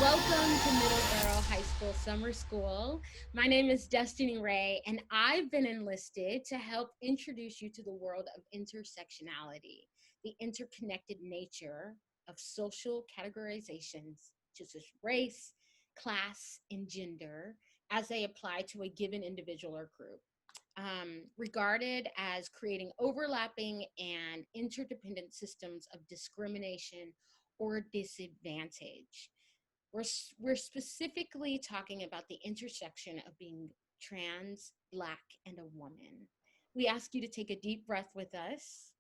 Welcome to Middleborough High Summer School. My name is Destinee Rea, and I've been enlisted to help introduce you to the world of intersectionality, the interconnected nature of social categorizations such as race, class, and gender as they apply to a given individual or group. Regarded as creating overlapping and interdependent systems of discrimination or disadvantage. We're specifically talking about the intersection of being trans, Black, and a woman. We ask you to take a deep breath with us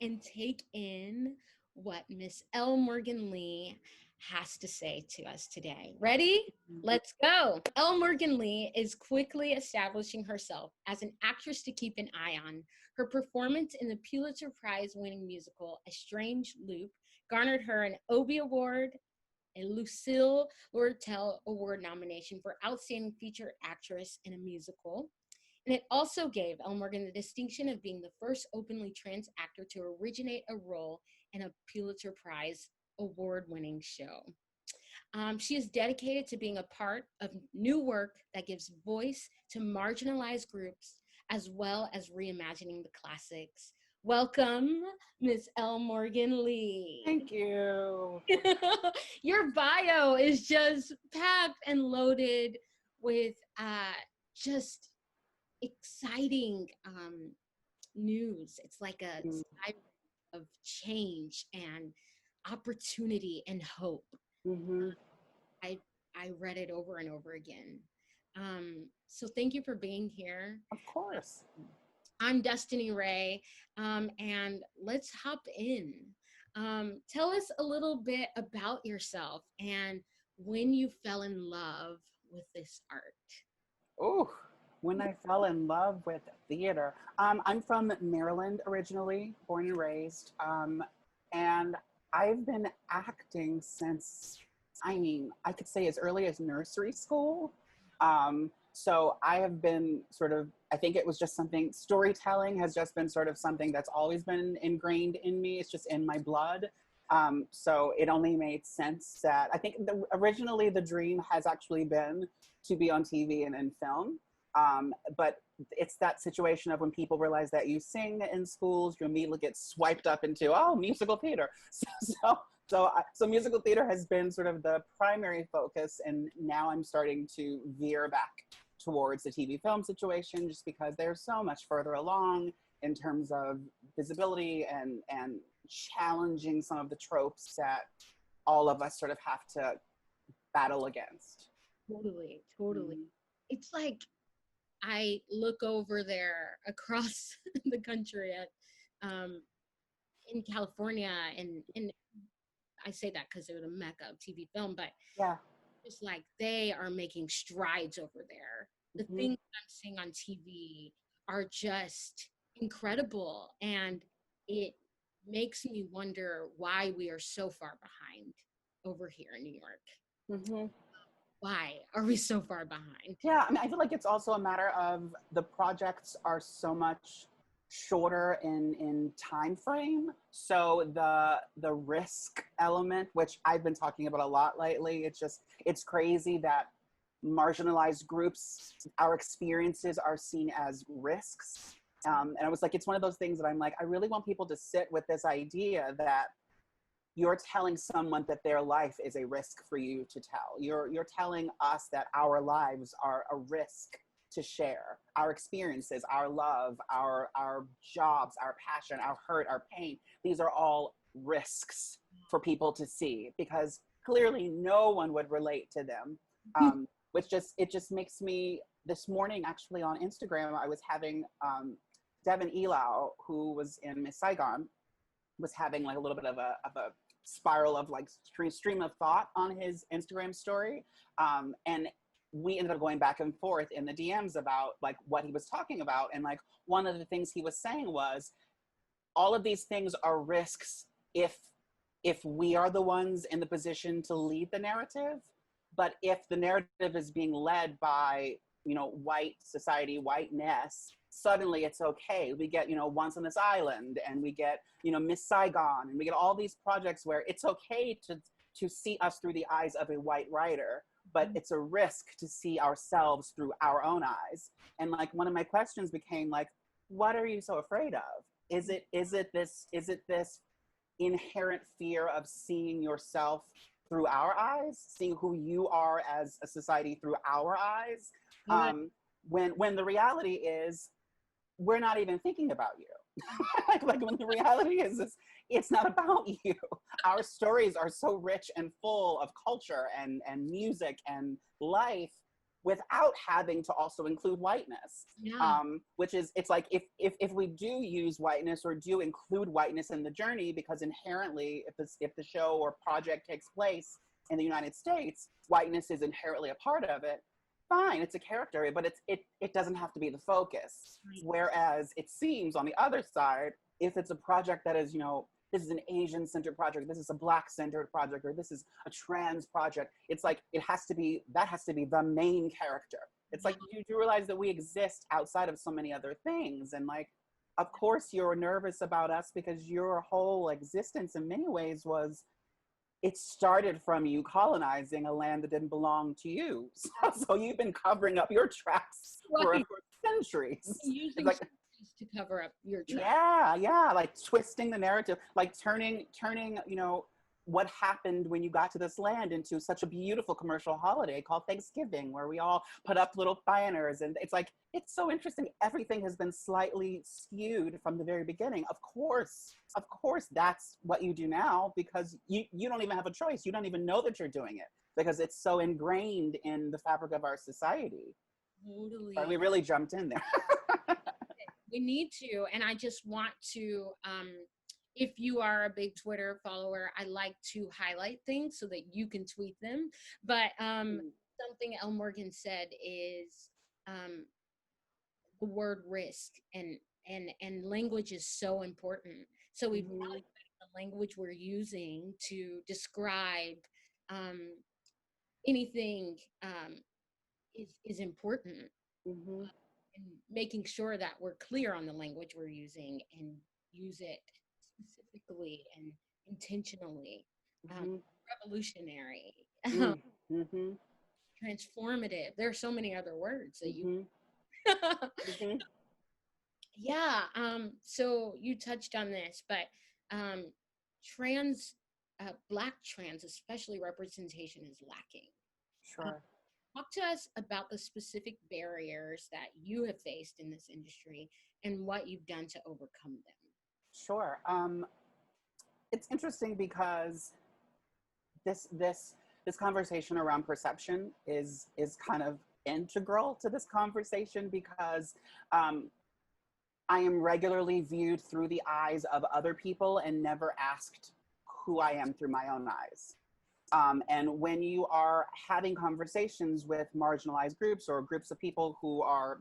and take in what Miss L. Morgan Lee has to say to us today. Ready? Let's go. L. Morgan Lee is quickly establishing herself as an actress to keep an eye on. Her performance in the Pulitzer Prize-winning musical A Strange Loop garnered her an Obie Award, a Lortel Award nomination for Outstanding Featured Actress in a Musical. And it also gave L. Morgan the distinction of being the first openly trans actor to originate a role in a Pulitzer Prize award-winning show. She is dedicated to being a part of new work that gives voice to marginalized groups, as well as reimagining the classics. Welcome, Miss L. Morgan Lee. Thank you. Your bio is just packed and loaded with just exciting news. It's like a siren of change and opportunity and hope. I read it over and over again. So thank you for being here. Of course. I'm Destinee Rea, and let's hop in. Tell us a little bit about yourself and when you fell in love with this art. Oh, when I fell in love with theater. I'm from Maryland originally, born and raised, and I've been acting since, I could say as early as nursery school. So I have been I think it was just something, storytelling has just been sort of something that's always been ingrained in me. It's just in my blood. So it only made sense that, I think originally the dream has actually been to be on TV and in film. But it's that situation of when people realize that you sing in schools, you immediately get swiped up into, oh, musical theater. So musical theater has been sort of the primary focus, and now I'm starting to veer back towards the TV film situation, just because they're so much further along in terms of visibility and challenging some of the tropes that all of us sort of have to battle against. Totally. It's like I look over there across the country at in California, and I say that because they're the mecca of TV film, but yeah, it's like they are making strides over there. The things I'm seeing on TV are just incredible, and it makes me wonder why we are so far behind over here in New York. Why are we so far behind? Yeah, I feel like it's also a matter of the projects are so much shorter in time frame. So the risk element, which I've been talking about a lot lately, it's crazy that marginalized groups, our experiences are seen as risks. And I was like, it's one of those things that I'm like, I really want people to sit with this idea that you're telling someone that their life is a risk for you to tell. You're telling us that our lives are a risk to share. Our experiences, our love, our jobs, our passion, our hurt, our pain. These are all risks for people to see, because clearly no one would relate to them. It just makes me, this morning actually on Instagram, I was having Devin Elau, who was in Miss Saigon, was having like a little bit of a spiral of like stream of thought on his Instagram story. And we ended up going back and forth in the DMs about like what he was talking about. And like one of the things he was saying was, all of these things are risks if we are the ones in the position to lead the narrative. But if the narrative is being led by, white society, whiteness, suddenly it's okay. We get, Once on This Island, and we get, Miss Saigon, and we get all these projects where it's okay to see us through the eyes of a white writer, but it's a risk to see ourselves through our own eyes. And like, one of my questions became like, what are you so afraid of? Is it this inherent fear of seeing yourself through our eyes, seeing who you are as a society through our eyes? When the reality is, we're not even thinking about you. like when the reality is it's not about you. Our stories are so rich and full of culture and music and life, without having to also include whiteness. Which is, it's like, if we do use whiteness or do include whiteness in the journey, because inherently, if the show or project takes place in the United States, whiteness is inherently a part of it, fine, it's a character, but it doesn't have to be the focus. Whereas it seems on the other side, if it's a project that is, this is an Asian-centered project, this is a Black-centered project, or this is a trans project, it's like, that has to be the main character. It's like, you do realize that we exist outside of so many other things. And like, of course you're nervous about us, because your whole existence in many ways it started from you colonizing a land that didn't belong to you. So you've been covering up your tracks for centuries. Using like, to cover up your tracks. Yeah, like twisting the narrative, like turning, what happened when you got to this land into such a beautiful commercial holiday called Thanksgiving, where we all put up little banners. And it's like, it's so interesting. Everything has been slightly skewed from the very beginning. Of course, that's what you do now, because you don't even have a choice. You don't even know that you're doing it, because it's so ingrained in the fabric of our society. Totally. But we really jumped in there. We need to, and I just want to, if you are a big Twitter follower, I like to highlight things so that you can tweet them. But something Elle Morgan said is the word risk, and language is so important. So we probably the language we're using to describe anything is important. And making sure that we're clear on the language we're using and use it specifically and intentionally. Revolutionary, transformative. There are so many other words that you yeah. So you touched on this, but Black trans, especially, representation is lacking. Sure. Talk to us about the specific barriers that you have faced in this industry and what you've done to overcome them. Sure. It's interesting because this conversation around perception is kind of integral to this conversation, because I am regularly viewed through the eyes of other people and never asked who I am through my own eyes. And when you are having conversations with marginalized groups or groups of people who are,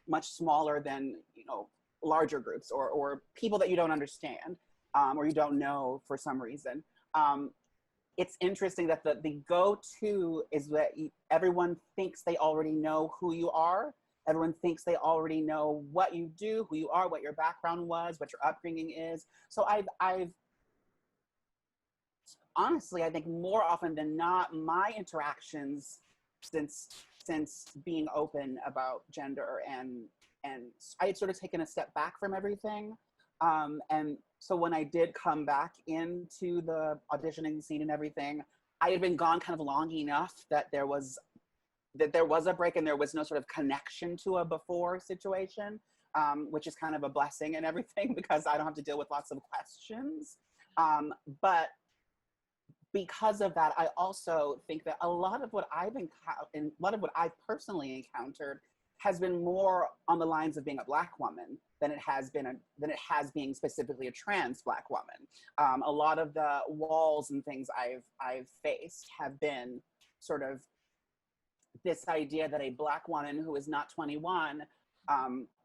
much smaller than, larger groups, or people that you don't understand, or you don't know for some reason, it's interesting that the go-to is that everyone thinks they already know who you are. Everyone thinks they already know what you do, who you are, what your background was, what your upbringing is. So I've honestly, I think more often than not, my interactions since being open about gender and I had sort of taken a step back from everything. And so when I did come back into the auditioning scene and everything, I had been gone kind of long enough that there was a break and there was no sort of connection to a before situation, which is kind of a blessing and everything, because I don't have to deal with lots of questions. But because of that, I also think that a lot of what I've personally encountered has been more on the lines of being a Black woman than it has being specifically a trans Black woman. A lot of the walls and things I've faced have been sort of this idea that a Black woman who is not 21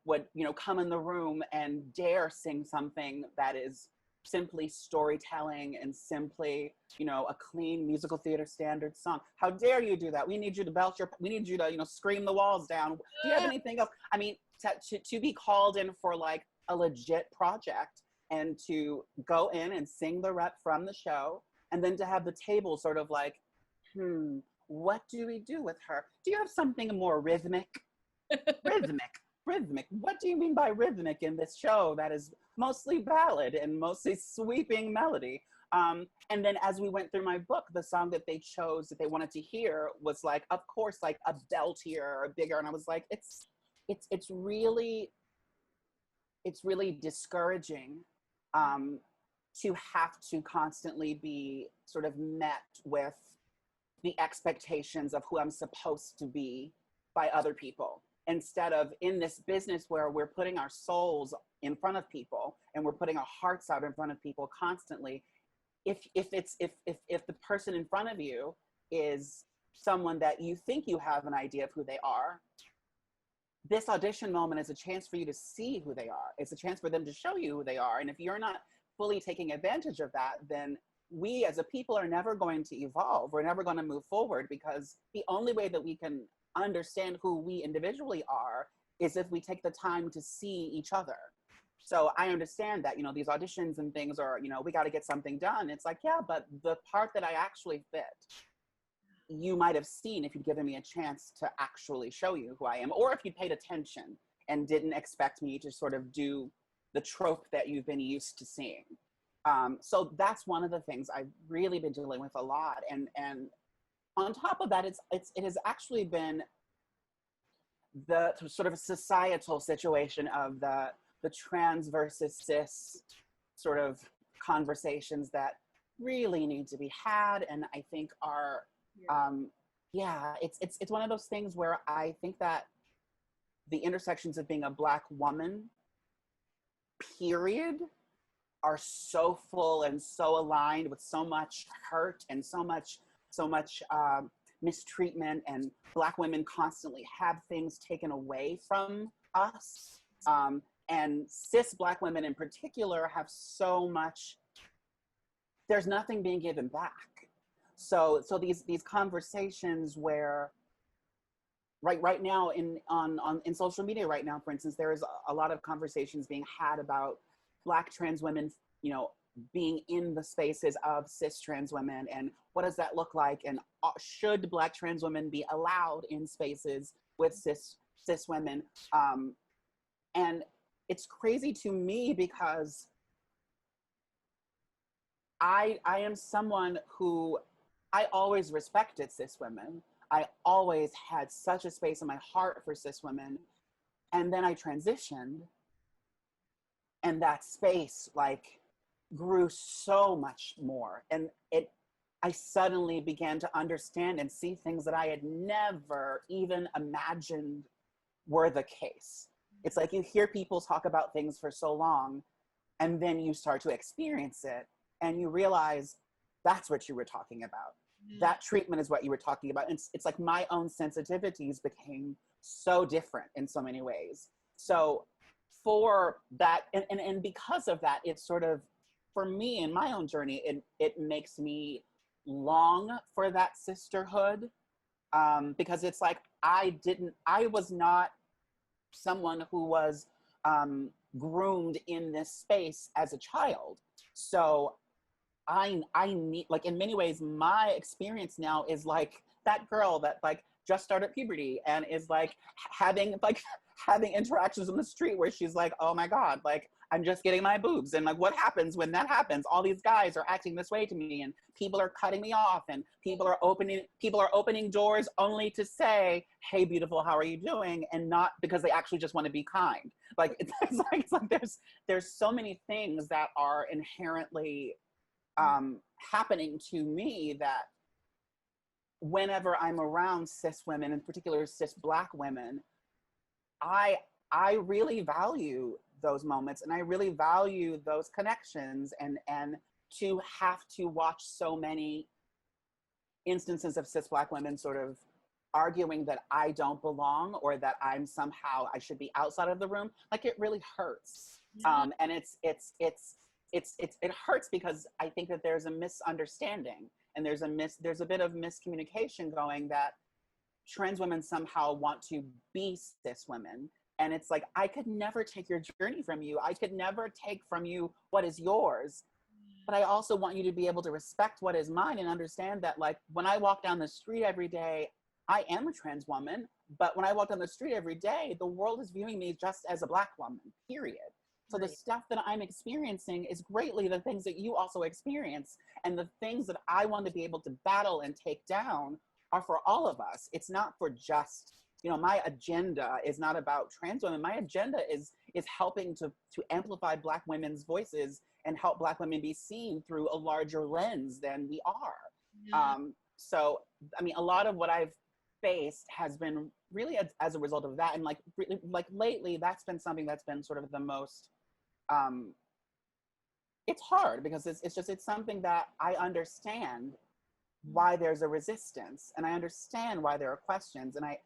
would, come in the room and dare sing something that is simply storytelling and simply, a clean musical theater standard song. How dare you do that? We need you to we need you to, scream the walls down. Do you have anything else? I mean, to be called in for like a legit project and to go in and sing the rep from the show, and then to have the table sort of like, what do we do with her? Do you have something more rhythmic? Rhythmic. What do you mean by rhythmic in this show that is mostly ballad and mostly sweeping melody? And then as we went through my book, the song that they chose that they wanted to hear was like, of course, like a beltier or a bigger. And I was like, it's really discouraging to have to constantly be sort of met with the expectations of who I'm supposed to be by other people, instead of in this business where we're putting our souls in front of people and we're putting our hearts out in front of people constantly. If the person in front of you is someone that you think you have an idea of who they are, this audition moment is a chance for you to see who they are. It's a chance for them to show you who they are. And if you're not fully taking advantage of that, then we as a people are never going to evolve. We're never going to move forward, because the only way that we can understand who we individually are is if we take the time to see each other. So I understand that, these auditions and things are, we got to get something done. It's like, yeah, but the part that I actually fit, you might have seen if you'd given me a chance to actually show you who I am, or if you paid attention and didn't expect me to sort of do the trope that you've been used to seeing. So that's one of the things I've really been dealing with a lot. And on top of that, it has actually been the sort of societal situation of the trans versus cis sort of conversations that really need to be had, and I think are it's one of those things where I think that the intersections of being a Black woman, period, are so full and so aligned with so much hurt and so much mistreatment, and Black women constantly have things taken away from us. And cis Black women in particular have so much, there's nothing being given back. So these conversations where right now in social media right now, for instance, there is a lot of conversations being had about Black trans women, being in the spaces of cis trans women, and what does that look like, and should Black trans women be allowed in spaces with cis women? And it's crazy to me because I am someone who, I always respected cis women. I always had such a space in my heart for cis women. And then I transitioned, and that space like grew so much more. And I suddenly began to understand and see things that I had never even imagined were the case. It's like you hear people talk about things for so long, and then you start to experience it, and you realize that's what you were talking about. That treatment is what you were talking about. It's like my own sensitivities became so different in so many ways. So for that, and because of that, it's sort of, for me in my own journey, it makes me long for that sisterhood, because it's like, I was not someone who was groomed in this space as a child. So I need, like, in many ways, my experience now is like that girl that like just started puberty and is like having interactions on the street where she's like, oh my God, like I'm just getting my boobs. And like, what happens when that happens? All these guys are acting this way to me, and people are cutting me off, and people are opening doors only to say, hey, beautiful, how are you doing? And not because they actually just want to be kind. Like, it's like there's so many things that are inherently happening to me that whenever I'm around cis women, in particular cis Black women, I really value those moments, and I really value those connections, and to have to watch so many instances of cis Black women sort of arguing that I don't belong, or that I should be outside of the room, like it really hurts. And it hurts because I think that there's a misunderstanding, and there's a bit of miscommunication going, that trans women somehow want to be cis women, And it's like, I could never take your journey from you. I could never take from you what is yours. But I also want you to be able to respect what is mine and understand that, like, when I walk down the street every day, I am a trans woman. But when I walk down the street every day, the world is viewing me just as a Black woman, period. So the stuff that I'm experiencing is greatly the things that you also experience. And the things that I want to be able to battle and take down are for all of us. It's not for just, you know, my agenda is not about trans women. My agenda is helping to amplify Black women's voices and help Black women be seen through a larger lens than we are. So, I mean, a lot of what I've faced has been really as a result of that. And like, really, like lately, that's been something that's been sort of the most, it's hard because it's something that I understand why there's a resistance, and I understand why there are questions, and I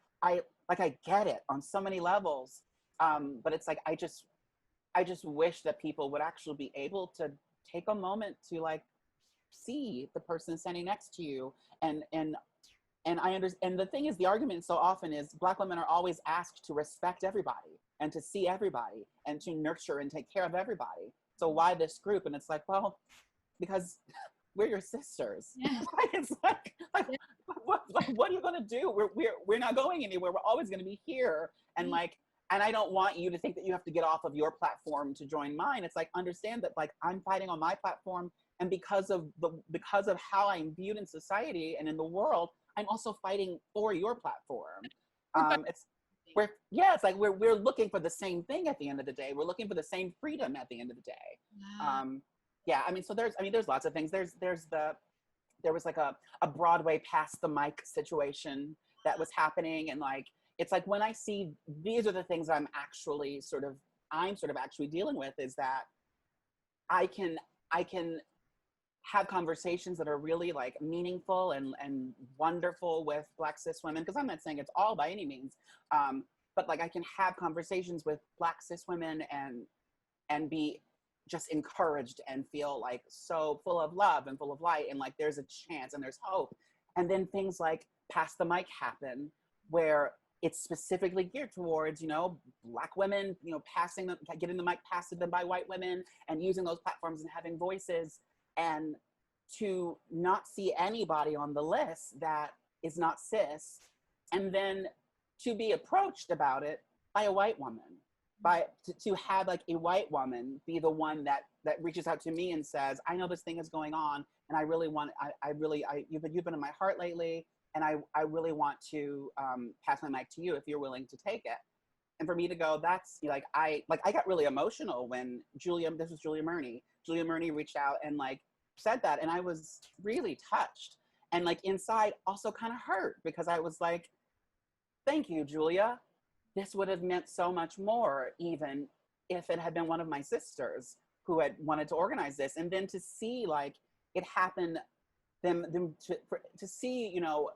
get it on so many levels. But it's like, I just wish that people would actually be able to take a moment to like see the person standing next to you. And I understand. And the thing is, the argument so often is Black women are always asked to respect everybody and to see everybody and to nurture and take care of everybody. So why this group? And it's like, well, because we're your sisters. Yeah. It's like what are you gonna do? We're not going anywhere. We're always gonna be here. And like, and I don't want you to think that you have to get off of your platform to join mine. It's like, understand that like I'm fighting on my platform, and because of how I'm viewed in society and in the world, I'm also fighting for your platform. It's like we're looking for the same thing at the end of the day. We're looking for the same freedom at the end of the day. Wow. Yeah, I mean, so there's lots of things. There was like a Broadway pass the mic situation that was happening, and like, it's like when I see these are the things I'm actually actually dealing with, is that I can have conversations that are really like meaningful and wonderful with Black cis women, because I'm not saying it's all by any means, but like I can have conversations with Black cis women and be just encouraged and feel like so full of love and full of light, and like there's a chance and there's hope. And then things like Pass the Mic happen, where it's specifically geared towards, you know, Black women, you know, getting the mic passed to them by white women and using those platforms and having voices, and to not see anybody on the list that is not cis, and then to be approached about it by a white woman, to have like a white woman be the one that reaches out to me and says, I know this thing is going on, and I really want, you've been in my heart lately, and I really want to pass my mic to you if you're willing to take it. And for me to go, that's like, I got really emotional when this was Julia Murney reached out and like said that, and I was really touched, and like inside also kind of hurt, because I was like, thank you, Julia. This would have meant so much more, even if it had been one of my sisters who had wanted to organize this. And then to see like it happen, to see, you know,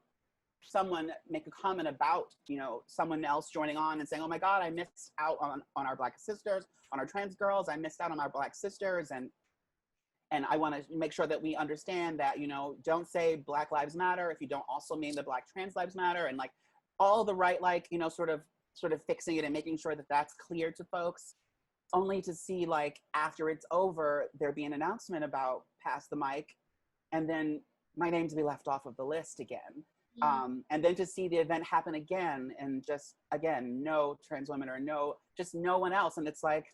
someone make a comment about, you know, someone else joining on and saying, oh my God, I missed out on our Black sisters, on our trans girls, I missed out on our Black sisters. And I want to make sure that we understand that, you know, don't say Black Lives Matter if you don't also mean the Black trans lives matter, and like all the right, like, you know, sort of fixing it and making sure that that's clear to folks, only to see like after it's over, there be an announcement about Pass the Mic, and then my name to be left off of the list again. And then to see the event happen again, and just again, no trans women or no one else. And it's like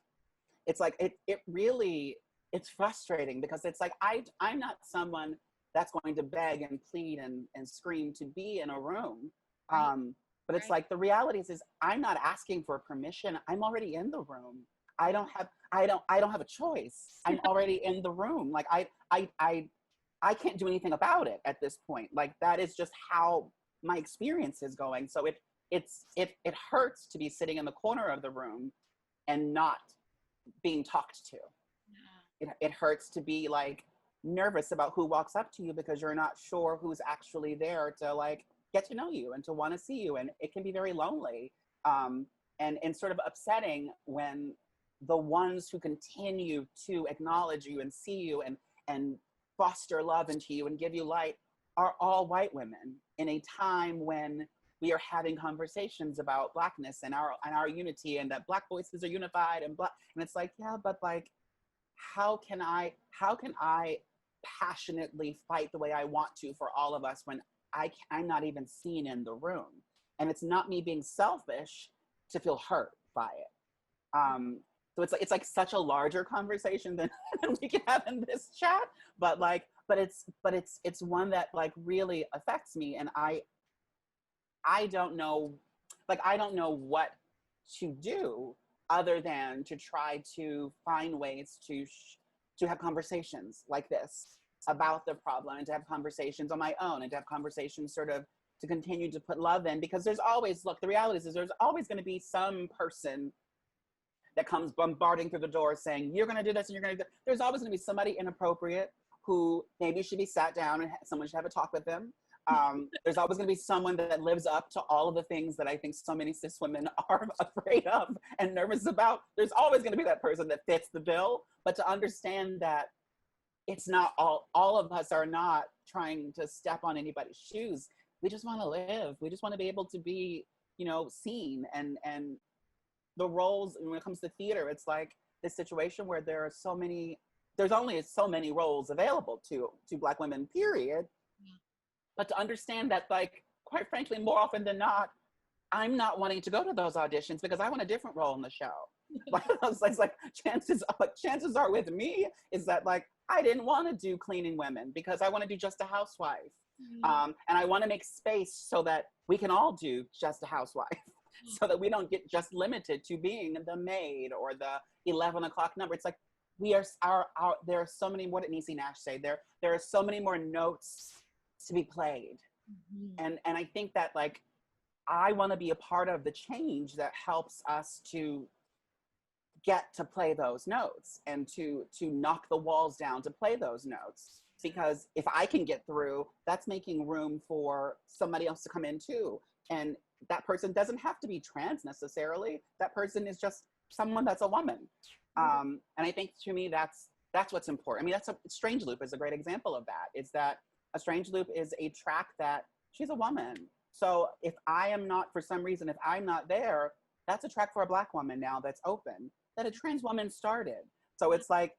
it really, it's frustrating, because it's like, I'm not someone that's going to beg and plead and scream to be in a room. But it's like, the reality is I'm not asking for permission. I'm already in the room. I don't have a choice. I'm already in the room. Like I can't do anything about it at this point. Like, that is just how my experience is going. So it hurts to be sitting in the corner of the room and not being talked to. It hurts to be like nervous about who walks up to you, because you're not sure who's actually there to like get to know you and to want to see you. And it can be very lonely, and sort of upsetting when the ones who continue to acknowledge you and see you and foster love into you and give you light are all white women, in a time when we are having conversations about Blackness and our unity, and that Black voices are unified, and it's like, yeah, but like, how can I passionately fight the way I want to for all of us when I'm not even seen in the room? And it's not me being selfish to feel hurt by it. So it's like such a larger conversation than we can have in this chat, but it's one that like really affects me, and I don't know, like, I don't know what to do other than to try to find ways to have conversations like this about the problem, and to have conversations on my own, and to have conversations sort of to continue to put love in, because there's always, look, the reality is there's always going to be some person that comes bombarding through the door saying, you're going to do this and you're going to do that. There's always going to be somebody inappropriate who maybe should be sat down and someone should have a talk with them. There's always going to be someone that lives up to all of the things that I think so many cis women are afraid of and nervous about. There's always going to be that person that fits the bill, but to understand that it's not all of us are not trying to step on anybody's shoes. We just want to live. We just want to be able to be, you know, seen, and the roles, when it comes to theater, it's like this situation where there's only so many roles available to Black women, period. Yeah. But to understand that, like, quite frankly, more often than not, I'm not wanting to go to those auditions because I want a different role in the show. It's like chances are with me is that, like, I didn't want to do cleaning women because I want to do Just a Housewife. And I want to make space so that we can all do Just a Housewife. So that we don't get just limited to being the maid or the 11 o'clock number. It's like, there are so many, what did Niecy Nash say? There are so many more notes to be played. And I think that, like, I want to be a part of the change that helps us to get to play those notes and to knock the walls down to play those notes. Because if I can get through, that's making room for somebody else to come in too. And that person doesn't have to be trans necessarily. That person is just someone that's a woman. And I think, to me, that's what's important. I mean, Strange Loop is a great example of that. It's that A Strange Loop is a track that she's a woman. So if I am not, for some reason, if I'm not there, that's a track for a Black woman now that's open, that a trans woman started. So it's like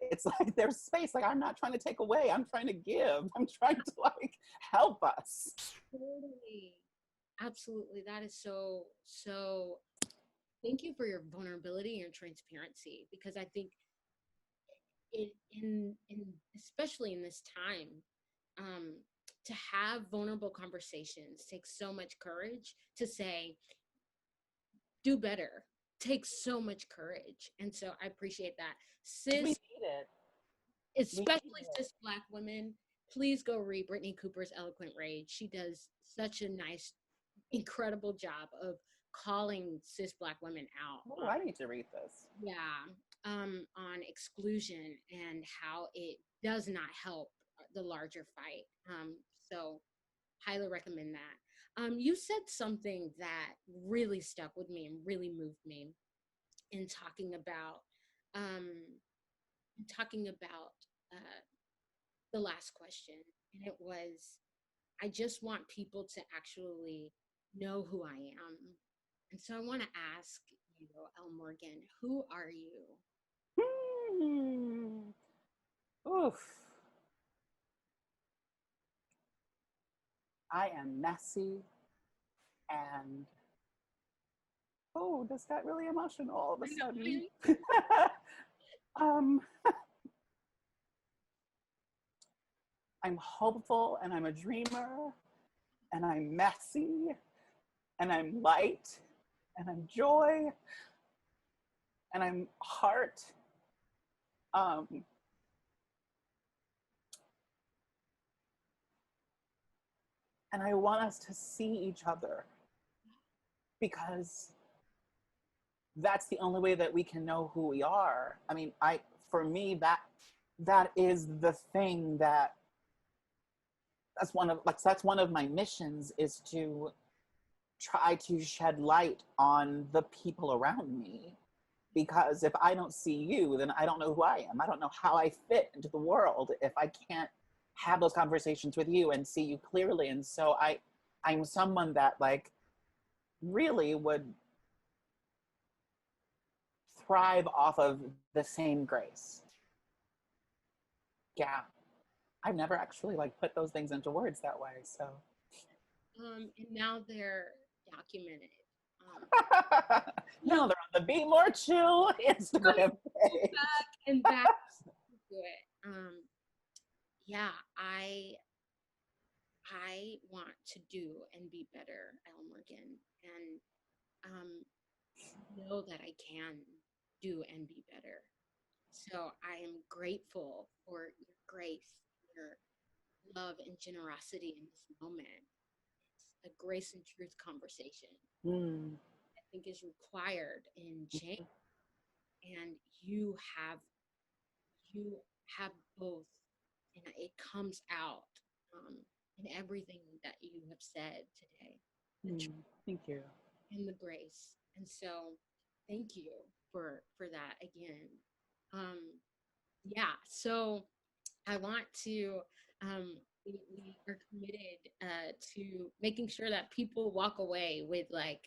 there's space. Like, I'm not trying to take away. I'm trying to give. I'm trying to, like, help us. Totally. Absolutely. That is so thank you for your vulnerability and your transparency, because I think in especially in this time, to have vulnerable conversations takes so much courage. To say, do better, takes so much courage. And so I appreciate that. We need it. Especially cis Black women, please go read Brittany Cooper's Eloquent Rage. She does such a nice, incredible job of calling cis Black women out. Oh, I need to read this. Yeah, on exclusion and how it does not help the larger fight. So highly recommend that. You said something that really stuck with me and really moved me in talking about the last question, and it was, I just want people to actually know who I am. And so I want to ask you, Elle Morgan, who are you? Oof. I am messy, and this got really emotional all of a sudden. I'm hopeful, and I'm a dreamer, and I'm messy, and I'm light, and I'm joy, and I'm heart. And I want us to see each other, because that's the only way that we can know who we are. I mean, for me, that is the thing that's one of my missions, is to try to shed light on the people around me. Because if I don't see you, then I don't know who I am. I don't know how I fit into the world if I can't have those conversations with you and see you clearly. And so I'm someone that, like, really would thrive off of the same grace. Yeah. I've never actually like put those things into words that way. So And now they're documented. now they're on the Be More Chill Instagram page. Back to it. Yeah, I want to do and be better, Elle Morgan, and know that I can do and be better. So I am grateful for your grace, your love and generosity in this moment. It's a grace and truth conversation I think is required in change. And you have both, and it comes out in everything that you have said today. Thank you. And the grace. And so thank you for that again. Yeah, so I want to we are committed to making sure that people walk away with like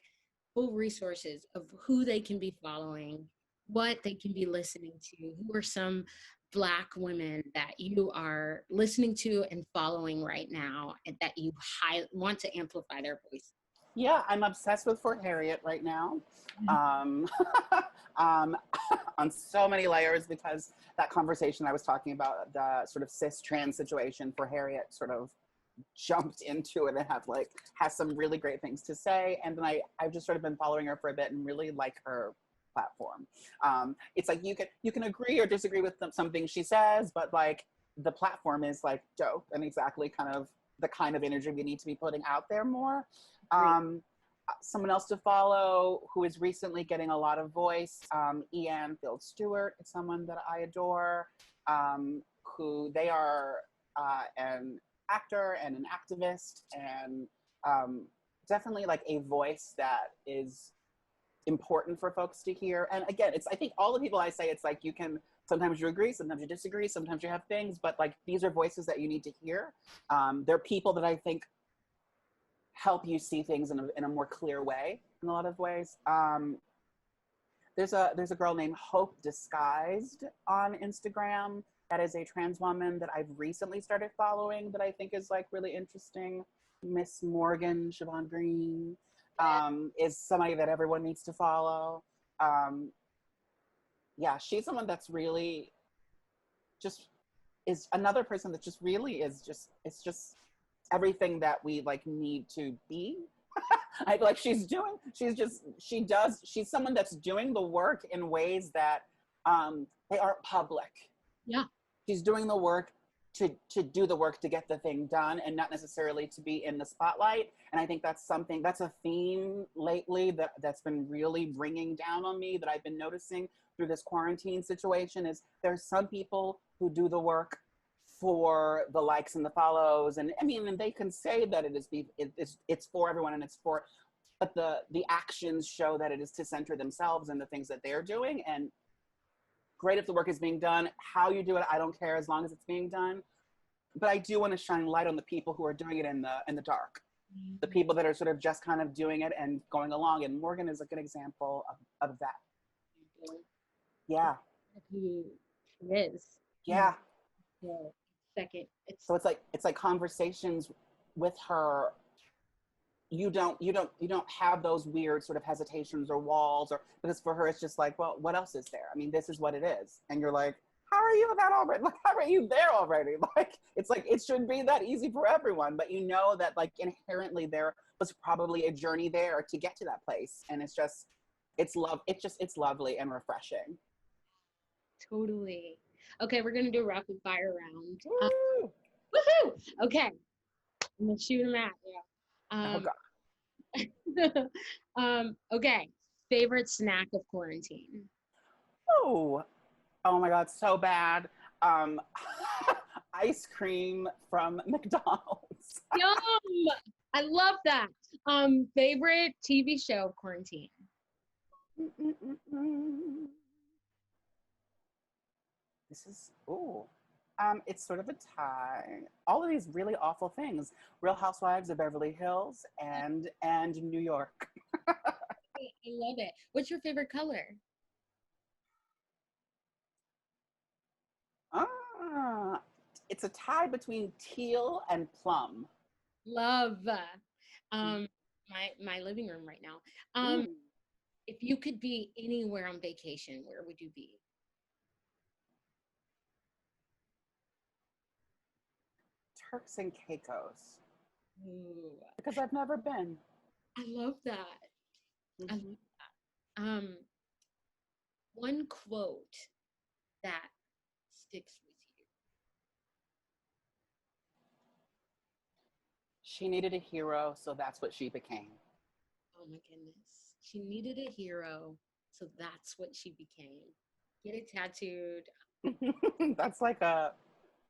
full resources of who they can be following, what they can be listening to, who are some Black women that you are listening to and following right now, and that you want to amplify their voice. Yeah, I'm obsessed with Fort Harriet right now. On so many layers, because that conversation I was talking about, the sort of cis trans situation for Harriet, sort of jumped into it and has some really great things to say. And then I've just sort of been following her for a bit and really like her platform. It's like you can agree or disagree with some things she says, but like the platform is like dope and exactly the kind of energy we need to be putting out there more. Someone else to follow who is recently getting a lot of voice, Ian Field Stewart is someone that I adore, who they are an actor and an activist, and definitely like a voice that is important for folks to hear. And again, I think all the people I say, it's like sometimes you agree, sometimes you disagree, sometimes you have things, but like these are voices that you need to hear. They're people that I think help you see things in a more clear way in a lot of ways. There's a girl named Hope Disguised on Instagram that is a trans woman that I've recently started following that I think is like really interesting. Miss Morgan Siobhan Green is somebody that everyone needs to follow. Yeah, she's someone that's really just is another person that just really is it's just everything that we like need to be. I feel like she's someone that's doing the work in ways that they aren't public. Yeah. She's doing the work to do the work to get the thing done and not necessarily to be in the spotlight. And I think that's a theme lately that's been really ringing down on me that I've been noticing through this quarantine situation is there's some people who do the work for the likes and the follows, and I mean, and they can say that it's for everyone and but the actions show that it is to center themselves and the things that they're doing. And great if the work is being done. How you do it, I don't care as long as it's being done. But I do want to shine light on the people who are doing it in the dark, the people that are sort of just kind of doing it and going along. And Morgan is a good example of that. Yeah. Who is? Yeah. Second. So it's like conversations with her. You don't have those weird sort of hesitations or walls, or because for her it's just like, well, what else is there? I mean, this is what it is, and you're like, how are you that already? Like, how are you there already? Like, it's like it should be that easy for everyone, but you know that like inherently there was probably a journey there to get to that place, and it's lovely and refreshing. Totally. Okay, we're gonna do a rapid fire round. Woohoo! Okay, I'm gonna shoot them at you. Oh God. Okay, favorite snack of quarantine? Oh my God, so bad. Ice cream from McDonald's. Yum! I love that. Favorite TV show of quarantine? This is, ooh. It's sort of a tie. All of these really awful things: Real Housewives of Beverly Hills and New York. I love it. What's your favorite color? Ah, it's a tie between teal and plum. Love. Um, my living room right now. Mm. If you could be anywhere on vacation, where would you be? Turks and Caicos, Ooh, because I've never been. I love that. I love Mhm. that. One quote that sticks with you. She needed a hero, so that's what she became. Oh my goodness. She needed a hero, so that's what she became. Get it tattooed. That's like a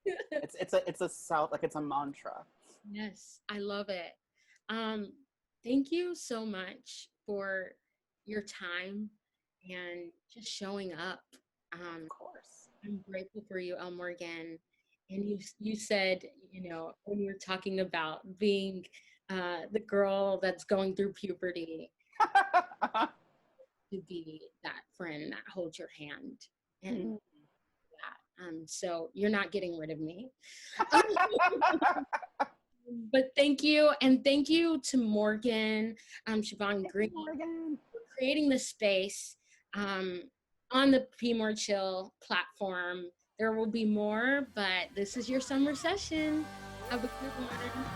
it's a self, like it's a mantra. Yes, I love it. Um, Thank you so much for your time and just showing up. Of Um, course. I'm grateful for you, El Morgan. And you said, you know, when you were talking about being the girl that's going through puberty, to be that friend that holds your hand and that. So you're not getting rid of me. But thank you, and thank you to Morgan, Siobhan Green, Morgan. for creating the space um, on the Be More Chill platform. There will be more, but this is your summer session. Have a good one.